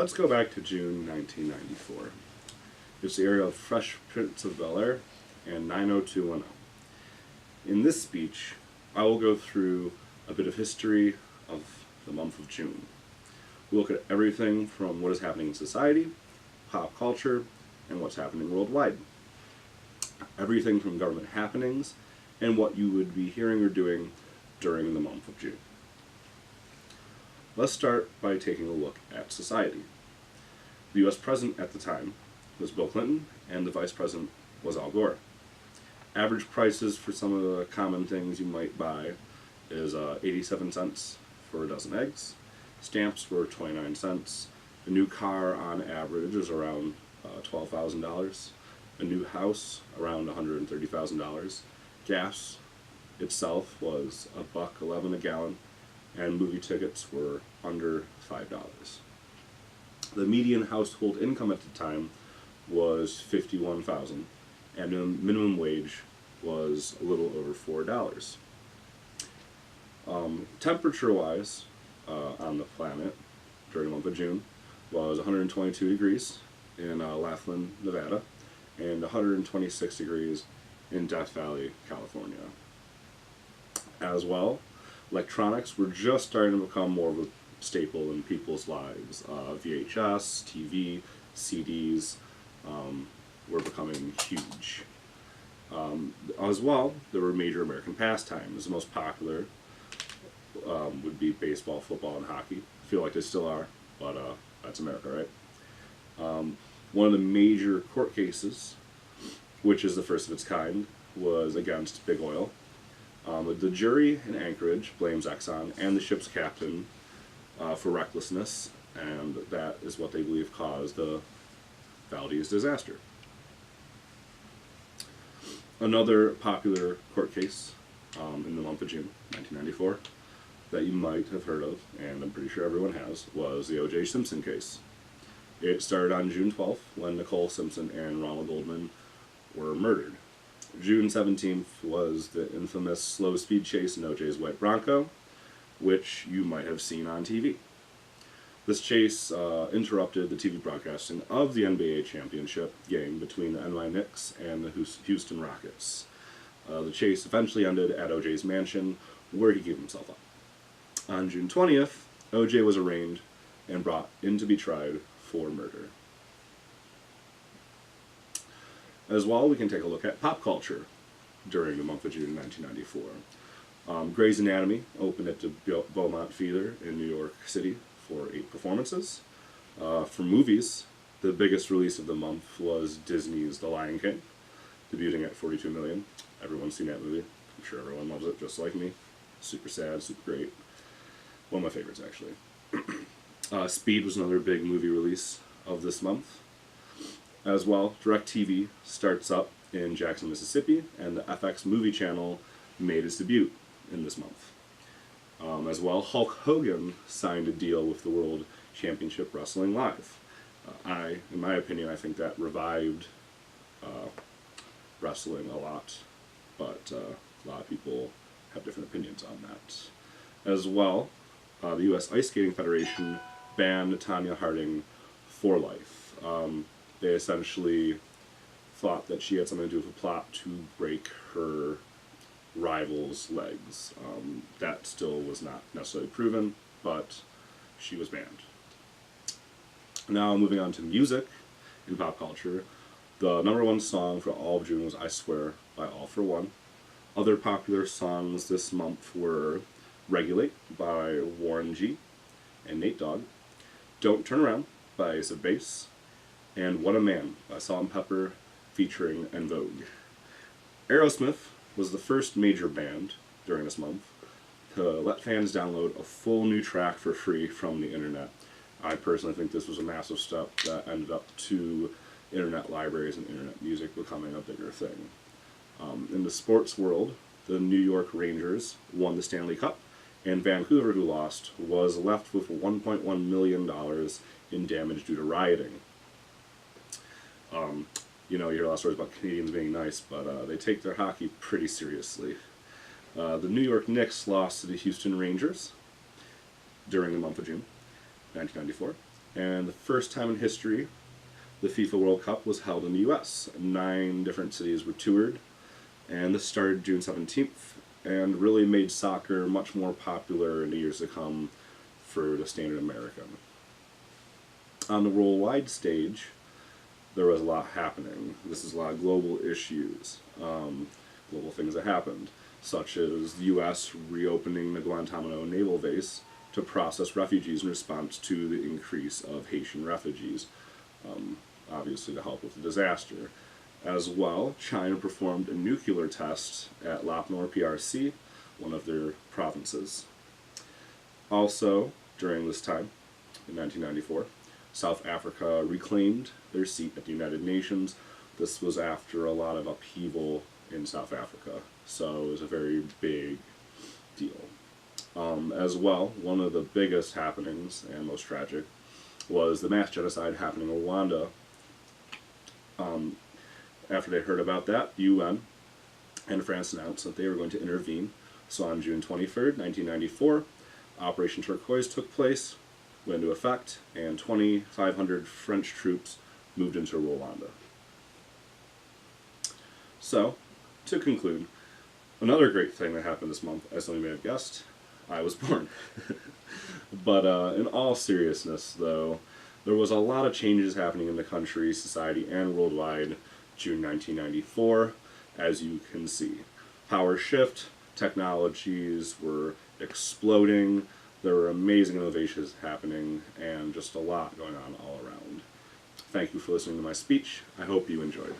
let's go back to June 1994. It's the era of Fresh Prince of Bel-Air and 90210. In this speech, I will go through a bit of history of the month of June. We'll look at everything from what is happening in society, pop culture, and what's happening worldwide. Everything from government happenings and what you would be hearing or doing during the month of June. Let's start by taking a look at society. The U.S. president at the time was Bill Clinton, and the vice president was Al Gore. Average prices for some of the common things you might buy is 87 cents for a dozen eggs. Stamps were 29 cents. A new car on average is around $12,000. A new house around $130,000. Gas itself was $1.11 a gallon, and movie tickets were under $5. The median household income at the time was $51,000, and the minimum wage was a little over $4. Temperature-wise, on the planet during the month of June was 122 degrees in Laughlin, Nevada, and 126 degrees in Death Valley, California. As well, electronics were just starting to become more of a staple in people's lives. VHS, TV, CDs were becoming huge. As well, there were major American pastimes. The most popular would be baseball, football, and hockey. I feel like they still are, but that's America, right? One of the major court cases, which is the first of its kind, was against Big Oil. The jury in Anchorage blames Exxon and the ship's captain for recklessness, and that is what they believe caused the Valdez disaster. Another popular court case in the month of June 1994 that you might have heard of, and I'm pretty sure everyone has, was the O.J. Simpson case. It started on June 12th when Nicole Simpson and Ronald Goldman were murdered. June 17th was the infamous slow speed chase in O.J.'s white Bronco, which you might have seen on TV. This chase interrupted the TV broadcasting of the NBA championship game between the NY Knicks and the Houston Rockets. The chase eventually ended at O.J.'s mansion, where he gave himself up. On June 20th, O.J. was arraigned and brought in to be tried for murder. As well, we can take a look at pop culture during the month of June 1994. Grey's Anatomy opened at the Beaumont Theater in New York City for 8 performances. For movies, the biggest release of the month was Disney's The Lion King, debuting at $42 million. Everyone's seen that movie. I'm sure everyone loves it, just like me. Super sad, super great. One of my favorites, actually. Speed was another big movie release of this month. As well, DirecTV starts up in Jackson, Mississippi, and the FX movie channel made its debut in this month. As well, Hulk Hogan signed a deal with the World Championship Wrestling Live. In my opinion, I think that revived wrestling a lot, but a lot of people have different opinions on that. As well, the U.S. Ice Skating Federation banned Tanya Harding for life. They essentially thought that she had something to do with a plot to break her rival's legs. That still was not necessarily proven, but she was banned. Now moving on to music in pop culture, the #1 song for all of June was I Swear by All For One. Other popular songs this month were Regulate by Warren G and Nate Dogg, Don't Turn Around by Ace of Base, and What a Man by Salt-N-Pepa featuring En Vogue. Aerosmith was the first major band during this month to let fans download a full new track for free from the internet. I personally think this was a massive step that ended up to internet libraries and internet music becoming a bigger thing. In the sports world, the New York Rangers won the Stanley Cup, and Vancouver, who lost, was left with $1.1 million in damage due to rioting. You know, you hear a lot of stories about Canadians being nice, but they take their hockey pretty seriously. The New York Knicks lost to the Houston Rangers during the month of June 1994. And the first time in history, the FIFA World Cup was held in the US. 9 different cities were toured, and this started June 17th, and really made soccer much more popular in the years to come for the standard American. On the worldwide stage, there was a lot happening. This is a lot of global issues, global things that happened, such as the U.S. reopening the Guantanamo naval base to process refugees in response to the increase of Haitian refugees, obviously to help with the disaster. As well, China performed a nuclear test at Lop Nor PRC, one of their provinces. Also, during this time, in 1994, South Africa reclaimed their seat at the United Nations. This was after a lot of upheaval in South Africa, so it was a very big deal. As well, one of the biggest happenings, and most tragic, was the mass genocide happening in Rwanda. After they heard about that, the UN and France announced that they were going to intervene. So on June 23rd, 1994, Operation Turquoise took place, went into effect, and 2,500 French troops moved into Rwanda. So, to conclude, another great thing that happened this month, as some of you may have guessed, I was born. But in all seriousness, though, there was a lot of changes happening in the country, society, and worldwide June 1994, as you can see. Power shift, technologies were exploding, there were amazing innovations happening, and just a lot going on all around. Thank you for listening to my speech. I hope you enjoyed.